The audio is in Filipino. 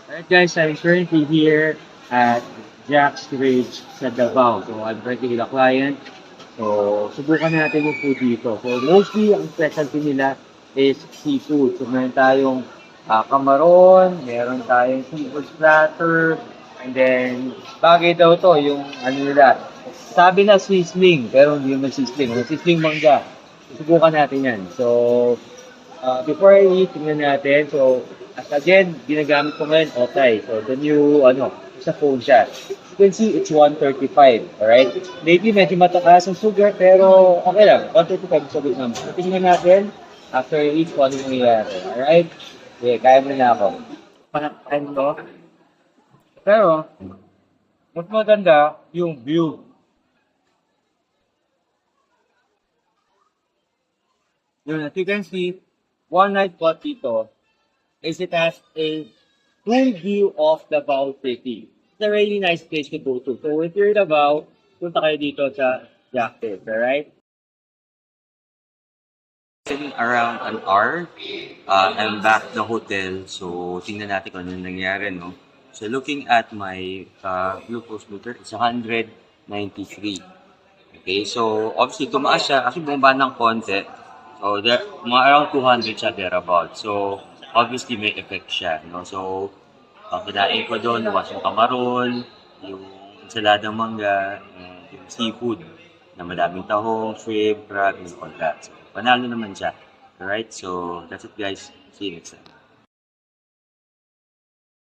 Alright guys, I'm currently here at Jack's Ridge sa Davao. So I'm currently with a client. So subukan natin yung food dito. So mostly ang specialty nila is seafood. So meron tayong kamaron, meron tayong seafood platter, and then bagay daw to yung ano nila. Sabi na sizzling, pero hindi yung sizzling. Yung sizzling mangga. Subukan natin yan. So before I eat, tingnan natin. So, as again, ginagamit ko ngayon, okay. So, the new, sa phone siya. You can see, it's 135, alright? Maybe medyo matakas ang sugar, pero okay lang. 135 is a good number. So, tingnan natin, after I eat, kung ano yung nangyayari, alright? Okay, kaya mo na ako. Panakain ko. Pero, mas maganda yung view. Yun, as you can see, one night spot dito is it has a full view of Davao City. It's a really nice place to go to. So if you're in Davao, punta kayo dito sa Jackpot, alright? Around an hour, I'm back at the hotel. So, tingnan natin kung ano nangyari, no? So, looking at my glucose meter, it's 193. Okay, so, obviously, tumaas siya kasi bumaba ng konti. So, there, mga around 200 siya thereabout. So, obviously, may effect siya, no? So, kinain ko doon was yung kamaron, yung ensalada mangga, and yung seafood na madaming tahong, shrimp, crab, and all that. So, panalo naman siya. Alright, so that's it guys. See you next time.